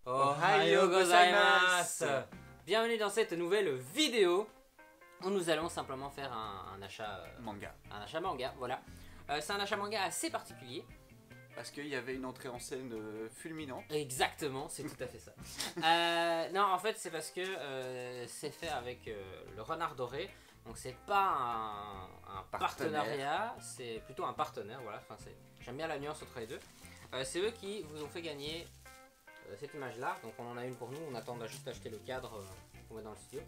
Ohayou gozaimasu. Bienvenue dans cette nouvelle vidéo où nous allons simplement faire un achat manga. Un achat manga, voilà. C'est un achat manga assez particulier. Parce qu'il y avait une entrée en scène fulminante. Exactement, c'est tout à fait ça. Non, en fait, c'est parce que c'est fait avec le Renard Doré. Donc c'est pas un partenariat, c'est plutôt un partenaire, voilà. Enfin, j'aime bien la nuance entre les deux. C'est eux qui vous ont fait gagner cette image là. Donc on en a une pour nous, on attend juste d'acheter le cadre qu'on met dans le studio.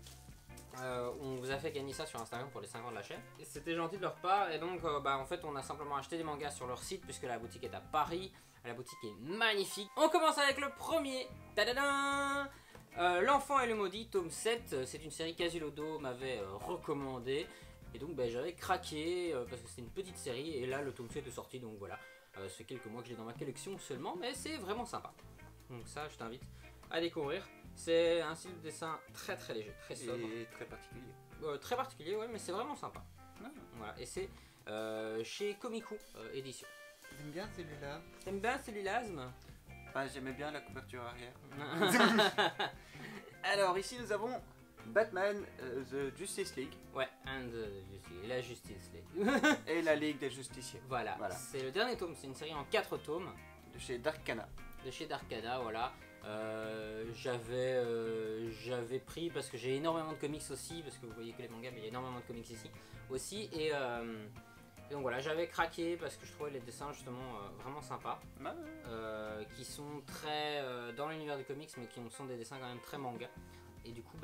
On vous a fait gagner ça sur Instagram pour les 5 ans de la chaîne. C'était gentil de leur part et donc en fait on a simplement acheté des mangas sur leur site puisque la boutique est à Paris. La boutique est magnifique. On commence avec le premier. Tadadam, L'Enfant et le Maudit, tome 7. C'est une série qu'Asilodo m'avait recommandé. Et donc j'avais craqué parce que c'était une petite série et là le tome 7 est sorti, donc voilà. Ça fait quelques mois que je l'ai dans ma collection seulement, mais c'est vraiment sympa. Donc ça je t'invite à découvrir. C'est un style de dessin très léger, très sobre. Et très particulier. Très particulier, ouais, mais c'est vraiment sympa. Ah. Voilà, et c'est chez Komiku édition. J'aime bien celui-là. T'aimes bien celui-là, J'aimais bien la couverture arrière. Alors ici nous avons Batman The Justice League. Ouais, la Justice League. Et la Ligue des Justiciers. Voilà. C'est le dernier tome, c'est une série en 4 tomes. De chez Darkana. De chez Darkana, voilà. J'avais pris parce que j'ai énormément de comics aussi, parce que vous voyez que les mangas, mais il y a énormément de comics ici aussi. Et donc voilà, j'avais craqué parce que je trouvais les dessins justement vraiment sympas. Qui sont très dans l'univers des comics, mais qui sont des dessins quand même très manga. Et du coup,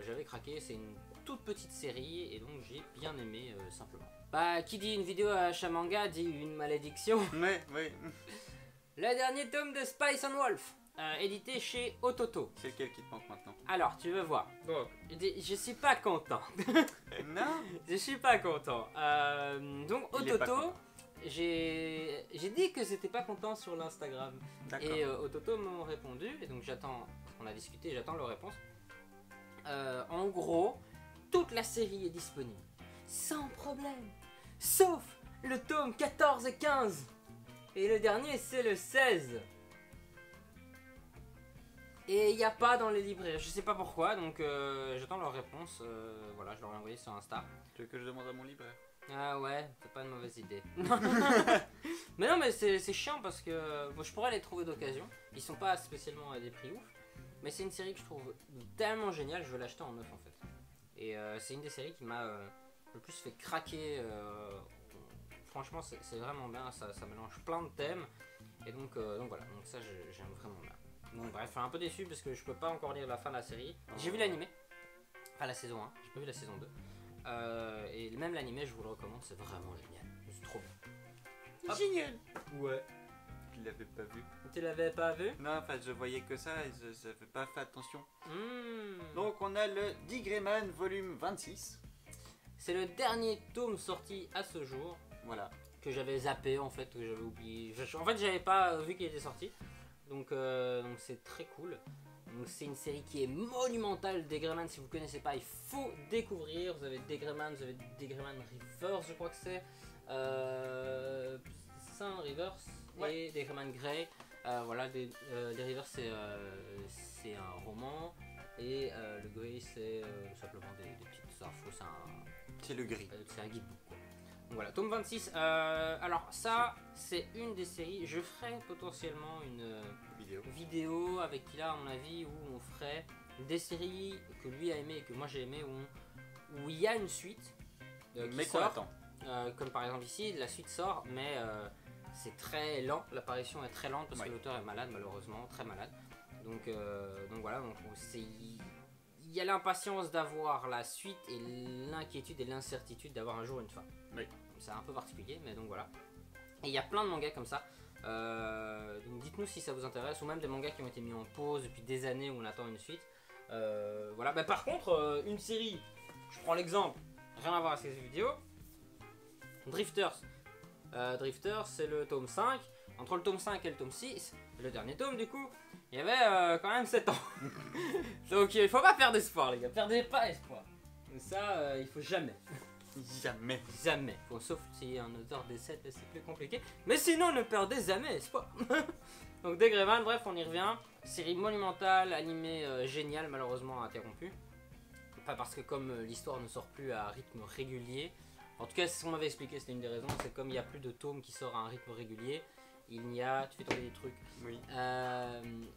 j'avais craqué. C'est une toute petite série et donc j'ai bien aimé simplement. Qui dit une vidéo à achat manga dit une malédiction. Ouais. Le dernier tome de Spice and Wolf. Édité chez Ototo. C'est lequel qui te manque maintenant? Alors, tu veux voir. Donc, je suis pas content. Non. Je suis pas content. Donc, Ototo, j'ai dit que c'était pas content sur l'Instagram. Et Ototo m'ont répondu. Et donc, j'attends. On a discuté, j'attends leur réponse. En gros, toute la série est disponible. Sans problème. Sauf le tome 14 et 15. Et le dernier, c'est le 16. Et il n'y a pas dans les librairies, je sais pas pourquoi, donc j'attends leur réponse. Voilà, je leur ai envoyé sur Insta. Tu veux que je demande à mon libraire? Ah ouais, c'est pas une mauvaise idée. Mais non, mais c'est chiant parce que je pourrais les trouver d'occasion. Ils sont pas spécialement à des prix ouf, mais c'est une série que je trouve tellement géniale, je veux l'acheter en neuf en fait. Et c'est une des séries qui m'a le plus fait craquer. Franchement, c'est vraiment bien, ça mélange plein de thèmes. Et donc voilà, donc ça j'aime vraiment bien. Donc bref, je suis un peu déçu parce que je peux pas encore lire la fin de la série. J'ai vu l'animé, enfin la saison 1, j'ai pas vu la saison 2. Et même l'animé, je vous le recommande, c'est vraiment génial. C'est trop bien. Génial. Ouais. Je l'avais pas vu. Tu l'avais pas vu? Non, enfin je voyais que ça et je n'avais pas fait attention. Donc on a le Digreman volume 26. C'est le dernier tome sorti à ce jour. Voilà. Que j'avais zappé en fait, que j'avais oublié. En fait, j'avais pas vu qu'il était sorti. Donc c'est très cool. Donc c'est une série qui est monumentale. Digreman, si vous connaissez pas, il faut découvrir. Vous avez Digreman, vous avez Digreman Reverse, je crois que c'est. C'est un Reverse, ouais. Et Digreman Grey. Voilà, les Reverse c'est un roman. Et le Grey c'est simplement des petites infos. C'est le gris. C'est un guidebook quoi. Donc voilà, tome 26. Alors ça, c'est une des séries. Je ferai potentiellement une vidéo avec Kila à mon avis où on ferait des séries que lui a aimé et que moi j'ai aimé où il y a une suite mais qu'on attend. Comme par exemple ici, la suite sort, mais c'est très lent. L'apparition est très lente parce que l'auteur est malade, malheureusement, très malade. Donc voilà, donc il y a l'impatience d'avoir la suite et l'inquiétude et l'incertitude d'avoir un jour une fin. Oui. C'est un peu particulier, mais donc voilà. Et il y a plein de mangas comme ça. Donc dites-nous si ça vous intéresse, ou même des mangas qui ont été mis en pause depuis des années où on attend une suite. Voilà. Par contre, une série, je prends l'exemple, rien à voir avec cette vidéo. Drifters. Drifters, c'est le tome 5. Entre le tome 5 et le tome 6, le dernier tome du coup, il y avait quand même 7 ans. Donc il faut pas perdre espoir les gars, perdez pas espoir. Ça, il faut jamais. Jamais. Bon, sauf si un auteur décède, c'est plus compliqué. Mais sinon, ne perdez jamais espoir. Donc Degreman, bref, on y revient. Série monumentale, animée géniale, malheureusement interrompue. Pas parce que comme l'histoire ne sort plus à un rythme régulier. En tout cas, c'est ce qu'on m'avait expliqué, c'était une des raisons. C'est comme il n'y a plus de tome qui sort à un rythme régulier. Il n'y a... Tu fais tomber des trucs. Oui.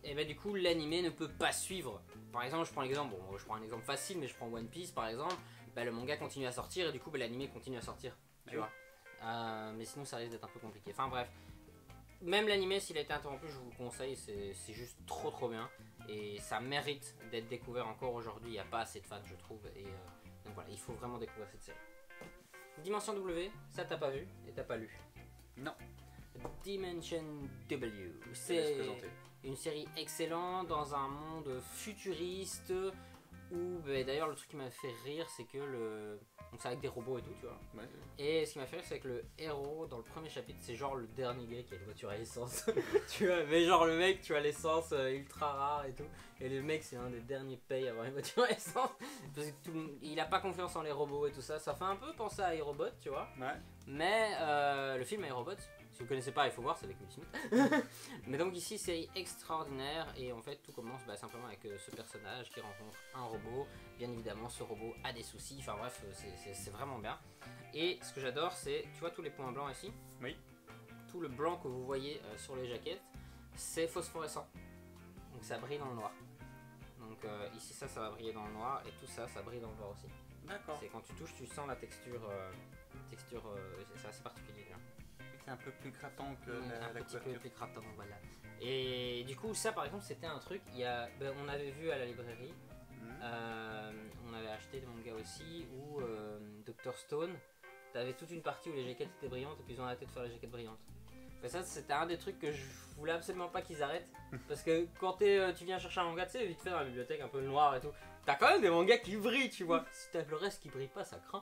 Et ben du coup, l'animé ne peut pas suivre. Par exemple, je prends un exemple facile, mais je prends One Piece par exemple. Le manga continue à sortir et du coup, l'animé continue à sortir. Tu vois. Mais sinon, ça risque d'être un peu compliqué. Enfin bref. Même l'animé, s'il a été interrompu, je vous le conseille, c'est juste trop bien. Et ça mérite d'être découvert encore aujourd'hui. Il n'y a pas assez de fans, je trouve. Et donc voilà, il faut vraiment découvrir cette série. Dimension W, ça t'as pas vu et t'as pas lu. Non. Dimension W, c'est une série excellente dans un monde futuriste où, d'ailleurs, le truc qui m'a fait rire, c'est que donc c'est avec des robots et tout, tu vois. Ouais. Et ce qui m'a fait rire, c'est que le héros, dans le premier chapitre, c'est genre le dernier gars qui a une voiture à essence. Tu vois, mais genre le mec, tu as l'essence ultra rare et tout. Et le mec, c'est un des derniers payes à avoir une voiture à essence. Parce que il a pas confiance en les robots et tout ça. Ça fait un peu penser à iRobot, tu vois. Ouais. Mais le film iRobot, si vous connaissez pas, il faut voir, c'est avec Will Smith. Mais donc ici, série extraordinaire. Et en fait, tout commence simplement avec ce personnage qui rencontre un robot. Bien évidemment, ce robot a des soucis. Enfin bref, c'est vraiment bien. Et ce que j'adore, c'est, tu vois tous les points blancs ici? Oui. Tout le blanc que vous voyez sur les jaquettes, c'est phosphorescent. Donc ça brille dans le noir. Donc ici, ça va briller dans le noir. Et tout ça, ça brille dans le noir aussi. D'accord. C'est quand tu touches, tu sens la texture. C'est assez particulier. Hein. C'est un peu plus grattant que un la petit couverture. peu plus grattant, voilà. Et du coup, ça par exemple, c'était un truc. On avait vu à la librairie. On avait acheté des mangas aussi où Dr Stone, t'avais toute une partie où les jaquettes étaient brillantes et puis ils ont arrêté de faire les jaquettes brillantes. Mais ça, c'était un des trucs que je voulais absolument pas qu'ils arrêtent. Parce que quand tu viens chercher un manga, tu sais, vite fait dans la bibliothèque, un peu noir et tout, t'as quand même des mangas qui brillent, tu vois. Si t'as le reste qui brille pas, ça craint.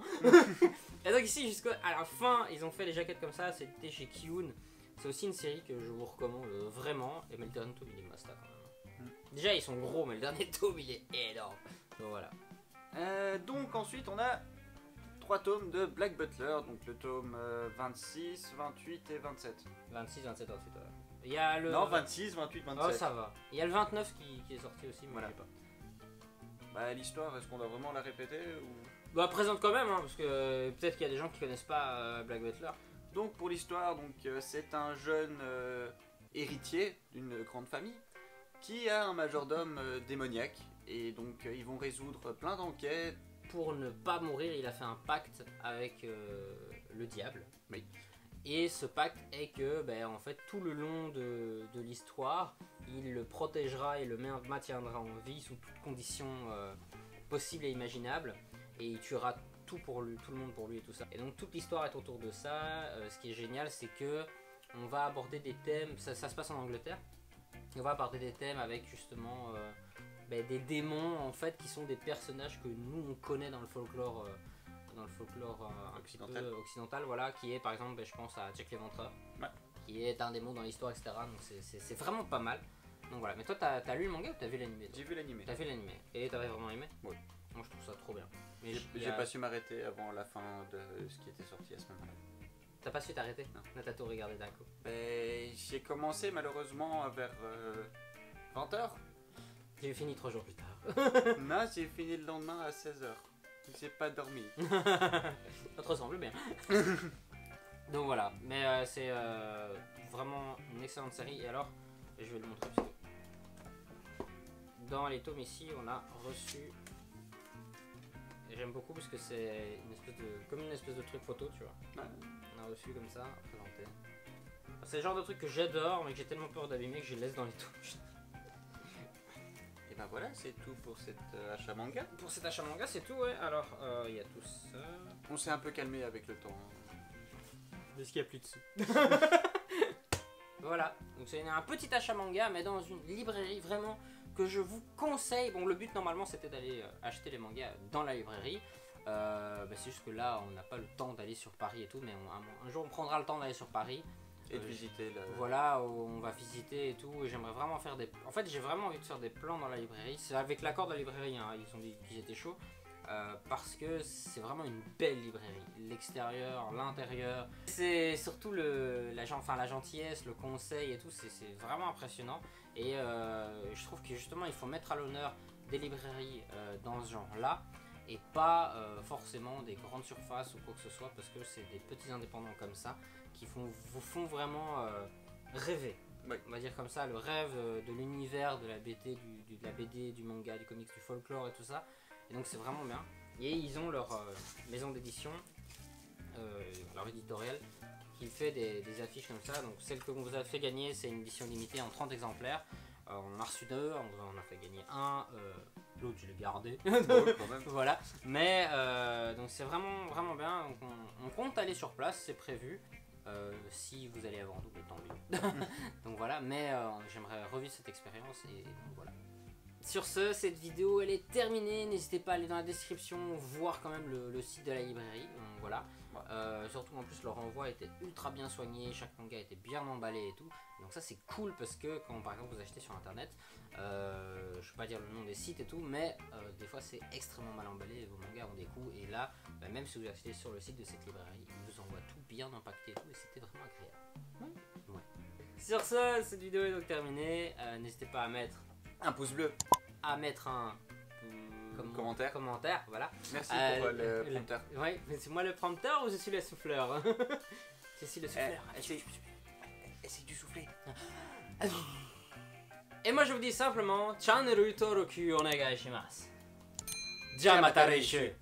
Et donc ici, jusqu'à la fin, ils ont fait les jaquettes comme ça. C'était chez Kiun. C'est aussi une série que je vous recommande vraiment. Et mais le dernier tome, il est master quand même. Déjà, ils sont gros, mais le dernier tome, il est énorme. Donc voilà. Donc ensuite, on a 3 tomes de Black Butler, donc le tome 26, 28 et 27. 26, 27, 28, voilà. Il y a le... Non, 26, 28, 27. Oh, ça va. Il y a le 29 qui est sorti aussi, mais voilà. je l'ai pas. Bah, l'histoire, est-ce qu'on doit vraiment la répéter ou... Bah, présente quand même, hein, parce que peut-être qu'il y a des gens qui connaissent pas Black Butler. Donc, pour l'histoire, c'est un jeune héritier d'une grande famille qui a un majordome démoniaque. Et donc, ils vont résoudre plein d'enquêtes. Pour ne pas mourir, il a fait un pacte avec le diable. Oui. Et ce pacte est que, en fait, tout le long de l'histoire, il le protégera et le maintiendra en vie sous toutes conditions possibles et imaginables. Et il tuera tout pour lui, tout le monde pour lui et tout ça. Et donc toute l'histoire est autour de ça. Ce qui est génial, c'est que on va aborder des thèmes. Ça se passe en Angleterre. On va aborder des thèmes avec justement des démons en fait qui sont des personnages que nous on connaît dans le folklore. Un petit peu occidental, voilà, qui est par exemple, je pense à Jack l'Éventreur, ouais. Qui est un démon dans l'histoire, etc. Donc c'est vraiment pas mal. Donc voilà, mais toi t'as lu le manga ou t'as vu l'animé? J'ai vu l'animé. T'as vu l'animé et t'avais vraiment aimé? Oui. Moi je trouve ça trop bien. Mais j'ai pas su m'arrêter avant la fin de ce qui était sorti à ce moment-là. T'as pas su t'arrêter? Non. Là t'as tout regardé d'un coup. J'ai commencé malheureusement vers 20h. J'ai fini 3 jours plus tard. Non, j'ai fini le lendemain à 16h. J'ai pas dormi. Ça te ressemble bien. Donc voilà, mais c'est vraiment une excellente série. Et alors, je vais le montrer parce que dans les tomes ici, on a reçu. Et j'aime beaucoup parce que c'est comme une espèce de truc photo, tu vois. Ouais. On a reçu comme ça, présenté. C'est le genre de truc que j'adore, mais que j'ai tellement peur d'abîmer que je laisse dans les tomes. Et ben voilà, c'est tout pour cet achat manga. Pour cet achat manga, c'est tout, ouais. Alors, il y a tout ça. On s'est un peu calmé avec le temps. Parce qu'il n'y a plus de sous. Voilà, donc c'est un petit achat manga, mais dans une librairie vraiment que je vous conseille. Bon, le but normalement c'était d'aller acheter les mangas dans la librairie. C'est juste que là, on n'a pas le temps d'aller sur Paris et tout, mais un jour on prendra le temps d'aller sur Paris. Et de visiter Voilà, on va visiter et tout. Et j'aimerais vraiment faire des. En fait, j'ai vraiment envie de faire des plans dans la librairie. C'est avec l'accord de la librairie, hein. Ils ont dit qu'ils étaient chauds. parce que c'est vraiment une belle librairie. L'extérieur, l'intérieur, c'est surtout la gentillesse, le conseil et tout, c'est vraiment impressionnant. Et je trouve que justement il faut mettre à l'honneur des librairies dans ce genre-là et pas forcément des grandes surfaces ou quoi que ce soit, parce que c'est des petits indépendants comme ça qui vous font vraiment rêver. Oui. On va dire comme ça, le rêve de l'univers de la BD, de la BD, du manga, du comics, du folklore et tout ça. Et donc c'est vraiment bien. Et ils ont leur maison d'édition, leur éditorial, qui fait des affiches comme ça. Donc celle que vous a fait gagner, c'est une édition limitée en 30 exemplaires. On en a reçu 2, on en a fait gagner un, l'autre je l'ai gardé. Quand même. Voilà. Mais donc c'est vraiment, vraiment bien. Donc, on compte aller sur place, c'est prévu. Si vous allez avant nous, tant mieux. Donc voilà, mais j'aimerais revivre cette expérience et donc voilà. Sur ce, cette vidéo elle est terminée. N'hésitez pas à aller dans la description, voir quand même le site de la librairie. Donc voilà. Surtout en plus leur renvoi était ultra bien soigné, chaque manga était bien emballé et tout. Donc ça c'est cool parce que quand par exemple vous achetez sur internet, je vais pas dire le nom des sites et tout, mais des fois c'est extrêmement mal emballé, vos mangas ont des coups et là, même si vous achetez sur le site de cette librairie, ils vous envoient tout bien impacté et tout et c'était vraiment agréable. Ouais. Sur ce, cette vidéo est donc terminée. N'hésitez pas à mettre un pouce bleu, à mettre un commentaire, voilà. Merci pour le prompteur. Oui, mais c'est moi le prompteur ou je suis le souffleur? Je suis le souffleur. Essaye de souffler. Et moi je vous dis simplement, channel Roku onegai shimasu. Ja mata reishu.